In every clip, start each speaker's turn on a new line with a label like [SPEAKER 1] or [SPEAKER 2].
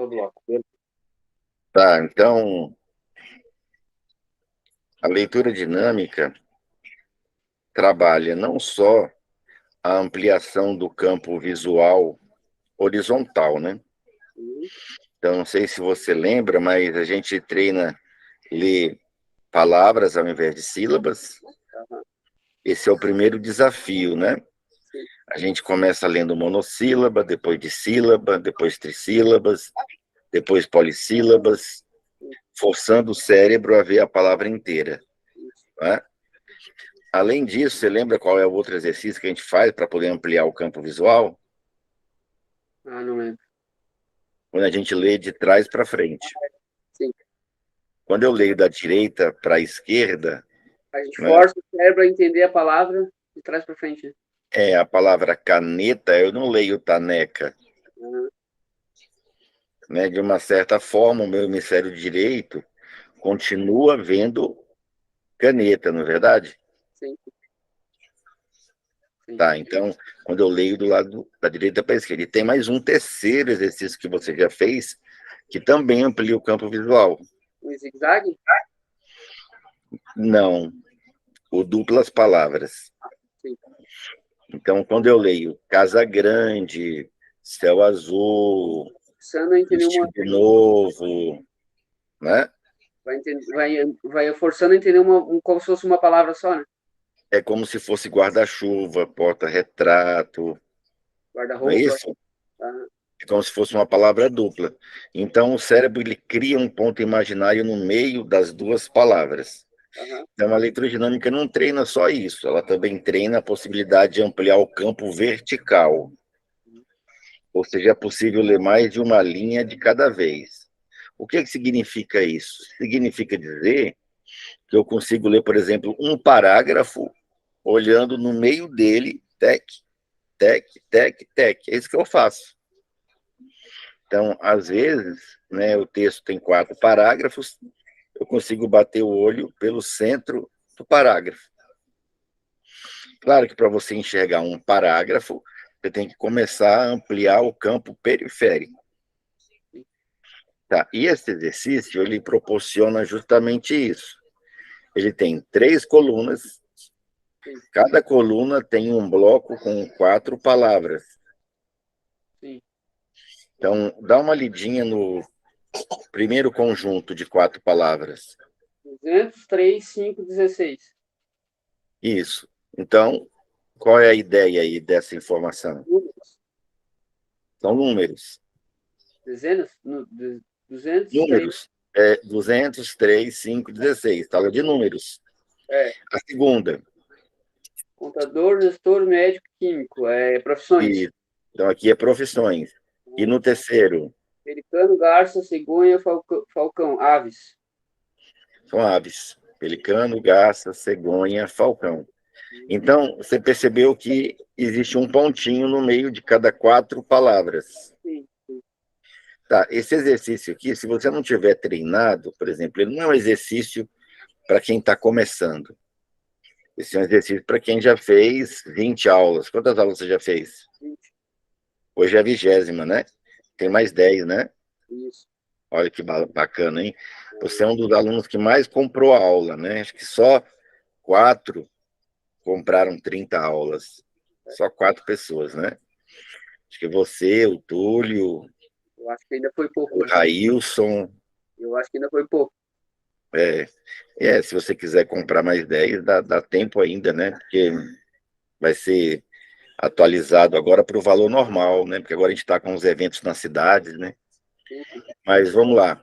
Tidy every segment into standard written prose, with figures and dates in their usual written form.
[SPEAKER 1] bloco a bloco.
[SPEAKER 2] Tá, então, a leitura dinâmica trabalha não só a ampliação do campo visual horizontal, né? Então, não sei se você lembra, mas a gente treina ler palavras ao invés de sílabas. Esse é o primeiro desafio, né? A gente começa lendo monossílaba, depois dissílaba, depois trissílabas, depois polissílabas, forçando o cérebro a ver a palavra inteira, né? Além disso, você lembra qual é o outro exercício que a gente faz para poder ampliar o campo visual?
[SPEAKER 1] Não lembro.
[SPEAKER 2] Quando a gente lê de trás para frente.
[SPEAKER 1] Sim.
[SPEAKER 2] Quando eu leio da direita para a esquerda...
[SPEAKER 1] A gente força o cérebro a entender a palavra de trás para frente.
[SPEAKER 2] É, a palavra caneta, eu não leio taneca. Né? De uma certa forma, o meu hemisfério direito continua vendo caneta, não é verdade?
[SPEAKER 1] Sim.
[SPEAKER 2] Tá, então, quando eu leio do lado da direita para a esquerda, e tem mais um terceiro exercício que você já fez, que também amplia o campo visual.
[SPEAKER 1] O zigue-zague?
[SPEAKER 2] Não, o duplas palavras.
[SPEAKER 1] Sim.
[SPEAKER 2] Então, quando eu leio Casa Grande, Céu Azul, Vestido Novo, né?
[SPEAKER 1] Vai forçando a entender como se fosse uma palavra só, né?
[SPEAKER 2] É como se fosse guarda-chuva, porta-retrato.
[SPEAKER 1] Guarda-roupa.
[SPEAKER 2] Não é isso? É como se fosse uma palavra dupla. Então, o cérebro ele cria um ponto imaginário no meio das duas palavras. Então, a leitura dinâmica não treina só isso, ela também treina a possibilidade de ampliar o campo vertical. Ou seja, é possível ler mais de uma linha de cada vez. O que significa isso? Significa dizer que eu consigo ler, por exemplo, um parágrafo olhando no meio dele, tec, tec, tec, tec. É isso que eu faço. Então, às vezes, né, o texto tem 4 parágrafos, eu consigo bater o olho pelo centro do parágrafo. Claro que para você enxergar um parágrafo, você tem que começar a ampliar o campo periférico. Tá? E esse exercício, ele proporciona justamente isso. Ele tem 3 colunas, cada coluna tem um bloco com 4 palavras.
[SPEAKER 1] Sim.
[SPEAKER 2] Então, dá uma lidinha no primeiro conjunto de 4 palavras.
[SPEAKER 1] 200, 3, 5, 16.
[SPEAKER 2] Isso. Então, qual é a ideia aí dessa informação? São números.
[SPEAKER 1] Dezenas? 200,
[SPEAKER 2] Números. 200, 3, 5, 16. Fala de números. A segunda.
[SPEAKER 1] Contador, gestor, médico, químico. Profissões.
[SPEAKER 2] E, então, aqui é profissões. E no terceiro?
[SPEAKER 1] Pelicano, garça, cegonha, falcão. Aves.
[SPEAKER 2] São aves. Pelicano, garça, cegonha, falcão. Então, você percebeu que existe um pontinho no meio de cada 4 palavras.
[SPEAKER 1] Sim.
[SPEAKER 2] Tá, esse exercício aqui, se você não tiver treinado, por exemplo, ele não é um exercício para quem está começando. Esse é um exercício para quem já fez 20 aulas. Quantas aulas você já fez?
[SPEAKER 1] 20.
[SPEAKER 2] Hoje é a 20ª, né? Tem mais 10, né?
[SPEAKER 1] Isso.
[SPEAKER 2] Olha que bacana, hein? Você é um dos alunos que mais comprou aula, né? Acho que só 4 compraram 30 aulas. Só 4 pessoas, né? Acho que você, o Túlio...
[SPEAKER 1] Eu acho que ainda foi pouco.
[SPEAKER 2] O Railson...
[SPEAKER 1] Eu acho que ainda foi pouco.
[SPEAKER 2] Se você quiser comprar mais 10, dá tempo ainda, né? Porque vai ser atualizado agora para o valor normal, né? Porque agora a gente está com os eventos nas cidades, né? Mas vamos lá.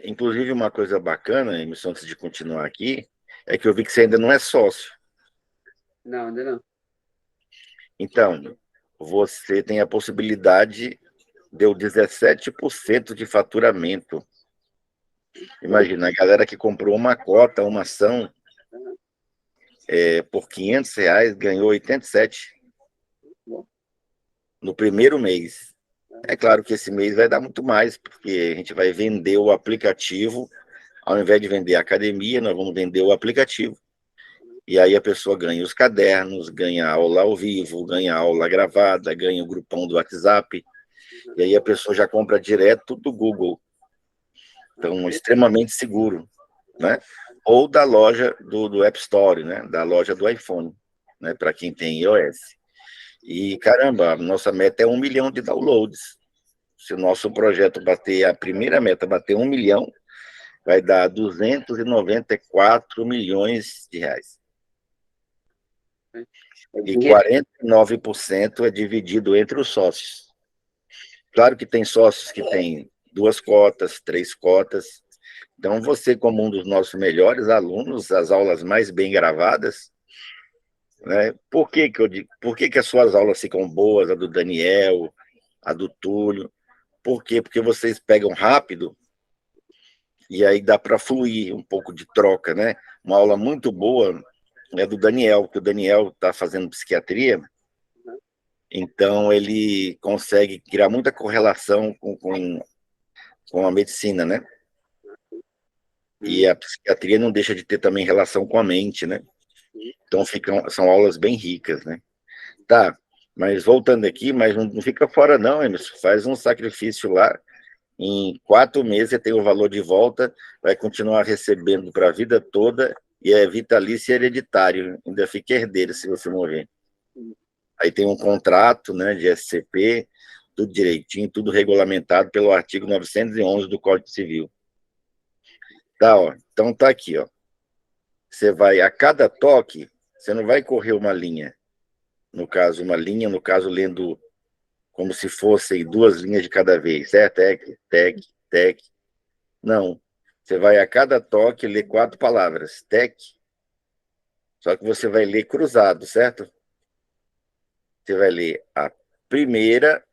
[SPEAKER 2] Inclusive, uma coisa bacana, Emerson, antes de continuar aqui, é que eu vi que você ainda não é sócio.
[SPEAKER 1] Não, ainda não.
[SPEAKER 2] Então, você tem a possibilidade de 17% de faturamento. Imagina, a galera que comprou uma cota, uma ação, por R$ 500, ganhou 87 no primeiro mês. É claro que esse mês vai dar muito mais, porque a gente vai vender o aplicativo, ao invés de vender a academia, nós vamos vender o aplicativo. E aí a pessoa ganha os cadernos, ganha aula ao vivo, ganha aula gravada, ganha o grupão do WhatsApp. E aí a pessoa já compra direto do Google. Então, extremamente seguro, né? Ou da loja do App Store, né? Da loja do iPhone, né? Para quem tem iOS. E, caramba, a nossa meta é 1 milhão de downloads. Se o nosso projeto bater, a primeira meta bater 1 milhão, vai dar 294 milhões de reais. E 49% é dividido entre os sócios. Claro que tem sócios que têm 2 cotas, 3 cotas. Então, você, como um dos nossos melhores alunos, as aulas mais bem gravadas, né? Por que que eu digo, por que as suas aulas ficam boas, a do Daniel, a do Túlio? Por quê? Porque vocês pegam rápido e aí dá para fluir um pouco de troca, né? Uma aula muito boa é do Daniel, que o Daniel está fazendo psiquiatria, então ele consegue criar muita correlação com a medicina, né? E a psiquiatria não deixa de ter também relação com a mente, né? Então são aulas bem ricas, né? Tá, mas voltando aqui, mas não fica fora não, Emerson, faz um sacrifício lá, em 4 meses você tem o valor de volta, vai continuar recebendo para a vida toda, e é vitalício e hereditário, ainda fica herdeiro se você morrer. Aí tem um contrato, né, de SCP, tudo direitinho, tudo regulamentado pelo artigo 911 do Código Civil. Tá, ó, então tá aqui, ó. Você vai, a cada toque, você não vai correr uma linha, no caso, lendo como se fossem 2 linhas de cada vez, certo? Tec, tec, tec. Não. Você vai a cada toque ler 4 palavras, tec. Só que você vai ler cruzado, certo? Você vai ler a primeira,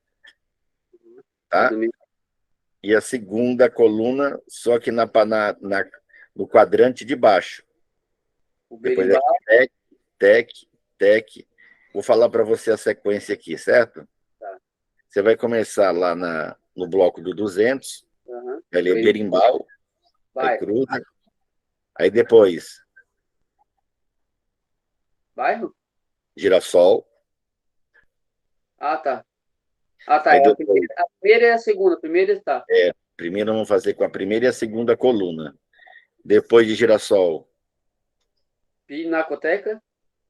[SPEAKER 2] tá? E a segunda coluna, só que no quadrante de baixo. Depois é tec, tec, tec. Vou falar para você a sequência aqui, certo? Você vai começar lá no bloco do 200, vai ler berimbau, aí cruza, aí depois
[SPEAKER 1] Bairro?
[SPEAKER 2] girassol.
[SPEAKER 1] Ah, tá. Ah, tá.
[SPEAKER 2] Aí
[SPEAKER 1] É
[SPEAKER 2] depois,
[SPEAKER 1] a primeira e a segunda. A primeira está.
[SPEAKER 2] primeiro vamos fazer com a primeira e a segunda coluna. Depois de girassol,
[SPEAKER 1] Pinacoteca?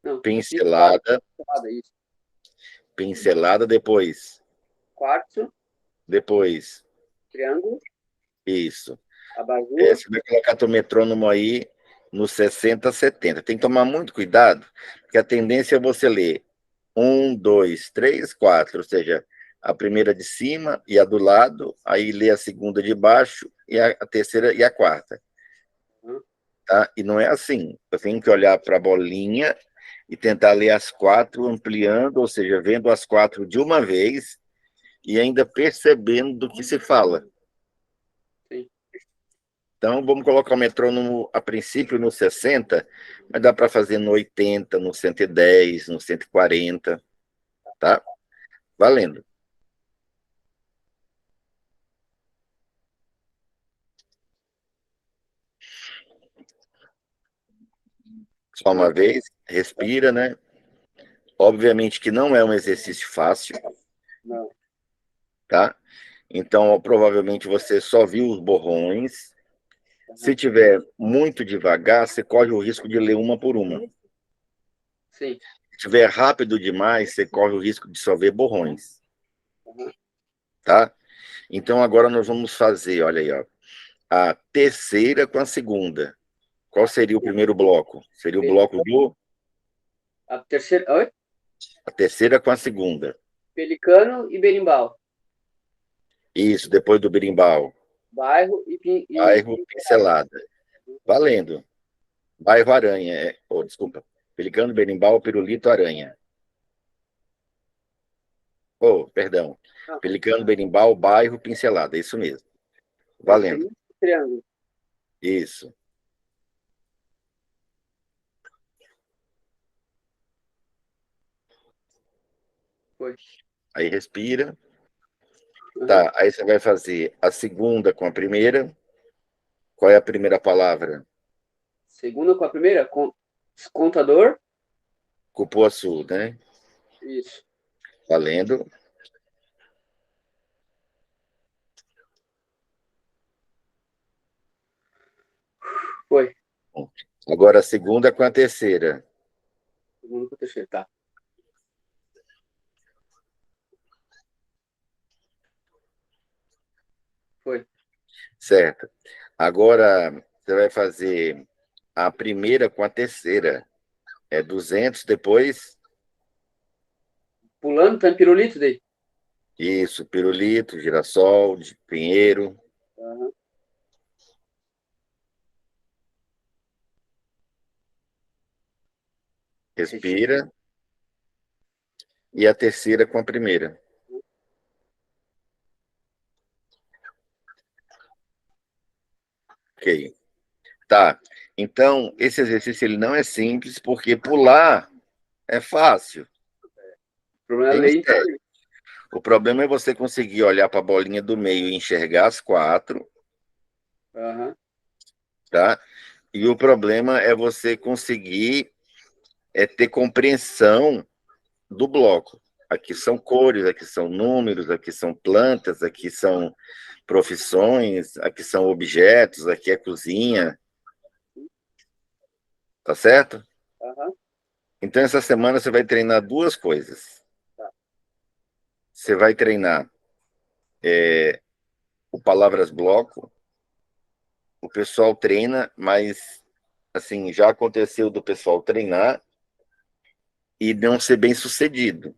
[SPEAKER 1] Não.
[SPEAKER 2] pincelada,
[SPEAKER 1] Isso.
[SPEAKER 2] pincelada,
[SPEAKER 1] Quartzo,
[SPEAKER 2] depois,
[SPEAKER 1] triângulo,
[SPEAKER 2] isso.
[SPEAKER 1] abajur.
[SPEAKER 2] Você vai colocar teu metrônomo aí no 60, 70. Tem que tomar muito cuidado, porque a tendência é você ler 1, 2, 3, 4, ou seja, a primeira de cima e a do lado, aí lê a segunda de baixo e a terceira e a quarta. Tá? E não é assim. Eu tenho que olhar para a bolinha e tentar ler as 4, ampliando, ou seja, vendo as 4 de uma vez e ainda percebendo do que se fala.
[SPEAKER 1] Sim.
[SPEAKER 2] Então, vamos colocar o metrônomo a princípio no 60, mas dá para fazer no 80, no 110, no 140, tá? Valendo. Só uma vez, respira, né? Obviamente que não é um exercício fácil,
[SPEAKER 1] Não.
[SPEAKER 2] tá? Então, provavelmente você só viu os borrões. Se tiver muito devagar, você corre o risco de ler uma por uma.
[SPEAKER 1] Sim.
[SPEAKER 2] Se tiver rápido demais, você corre o risco de só ver borrões. Tá? Então, agora nós vamos fazer, olha aí, ó, a terceira com a segunda. Qual seria o primeiro bloco? Seria o bloco do...
[SPEAKER 1] A terceira. Oi?
[SPEAKER 2] A terceira com a segunda.
[SPEAKER 1] Pelicano e berimbau.
[SPEAKER 2] Isso, depois do berimbau.
[SPEAKER 1] Bairro
[SPEAKER 2] Bairro, pincelada. Valendo. Bairro Aranha. Desculpa. Pelicano, berimbau, pirulito, aranha. Perdão. Pelicano, berimbau, bairro, pincelada. Isso mesmo. Valendo.
[SPEAKER 1] Triângulo.
[SPEAKER 2] Isso.
[SPEAKER 1] Foi.
[SPEAKER 2] Aí respira. Tá, aí você vai fazer a segunda com a primeira. Qual é a primeira palavra?
[SPEAKER 1] Segunda com a primeira? Contador.
[SPEAKER 2] Cupuaçu, né?
[SPEAKER 1] Isso.
[SPEAKER 2] Valendo.
[SPEAKER 1] Foi.
[SPEAKER 2] Agora a segunda com a terceira.
[SPEAKER 1] Segunda com a terceira, tá. Foi.
[SPEAKER 2] Certo. Agora você vai fazer a primeira com a terceira. É 200, depois...
[SPEAKER 1] Pulando, tá em pirulito daí.
[SPEAKER 2] Isso, pirulito, girassol, de pinheiro.
[SPEAKER 1] Aham.
[SPEAKER 2] Respira. E a terceira com a primeira. Ok. Tá. Então, esse exercício ele não é simples, porque pular é fácil.
[SPEAKER 1] O problema é
[SPEAKER 2] Tem
[SPEAKER 1] ler.
[SPEAKER 2] mistério. O problema é você conseguir olhar para a bolinha do meio e enxergar as quatro,
[SPEAKER 1] Aham.
[SPEAKER 2] tá? E o problema é você conseguir ter compreensão do bloco. Aqui são cores, aqui são números, aqui são plantas, aqui são profissões, aqui são objetos, aqui é cozinha. Tá certo?
[SPEAKER 1] Aham.
[SPEAKER 2] Então, essa semana você vai treinar duas coisas. Você vai treinar o palavras bloco. O pessoal treina, mas assim, já aconteceu do pessoal treinar e não ser bem sucedido.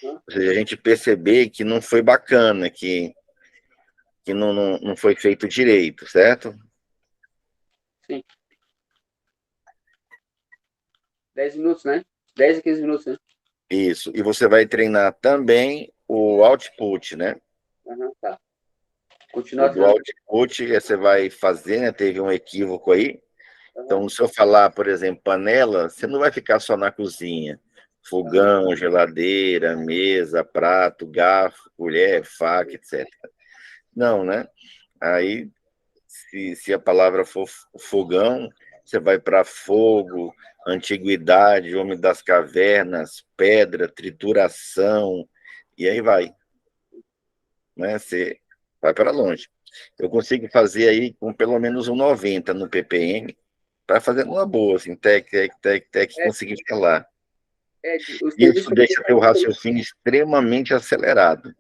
[SPEAKER 1] Aham.
[SPEAKER 2] Ou seja, a gente perceber que não foi bacana, que não foi feito direito, certo?
[SPEAKER 1] Sim. 10 minutos, né? 10 a 15 minutos, né?
[SPEAKER 2] Isso. E você vai treinar também o output, né?
[SPEAKER 1] Aham, tá.
[SPEAKER 2] O
[SPEAKER 1] Continuar
[SPEAKER 2] do
[SPEAKER 1] treinando.
[SPEAKER 2] output você vai fazer, né? Teve um equívoco aí.
[SPEAKER 1] Aham.
[SPEAKER 2] Então, se eu falar, por exemplo, panela, você não vai ficar só na cozinha.
[SPEAKER 1] Aham.
[SPEAKER 2] Fogão, geladeira, mesa, prato, garfo, colher, faca, etc. Não, né? Aí, se a palavra for fogão, você vai para fogo, antiguidade, homem das cavernas, pedra, trituração, e aí vai, né? Você vai para longe. Eu consigo fazer aí com pelo menos um 90 no ppm, para fazer uma boa, assim,
[SPEAKER 1] É,
[SPEAKER 2] conseguir falar.
[SPEAKER 1] o senhor disse
[SPEAKER 2] Isso
[SPEAKER 1] para mim,
[SPEAKER 2] deixa teu raciocínio extremamente acelerado.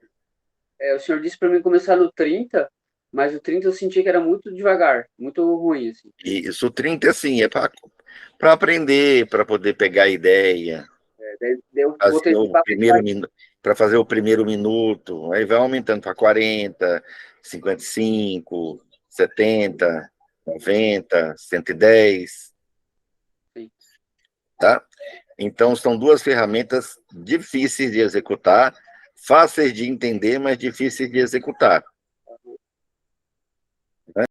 [SPEAKER 1] o senhor disse para mim começar no 30, mas o 30 eu senti que era muito devagar, muito ruim, assim.
[SPEAKER 2] E isso 30, assim, é para aprender, para poder pegar ideia,
[SPEAKER 1] Daí eu
[SPEAKER 2] fazer
[SPEAKER 1] botei
[SPEAKER 2] o
[SPEAKER 1] para
[SPEAKER 2] primeiro minuto, para fazer o primeiro minuto, aí vai aumentando para 40, 55, 70, 90, 110,
[SPEAKER 1] sim.
[SPEAKER 2] tá? Então, são duas ferramentas difíceis de executar, fáceis de entender, mas difíceis de executar.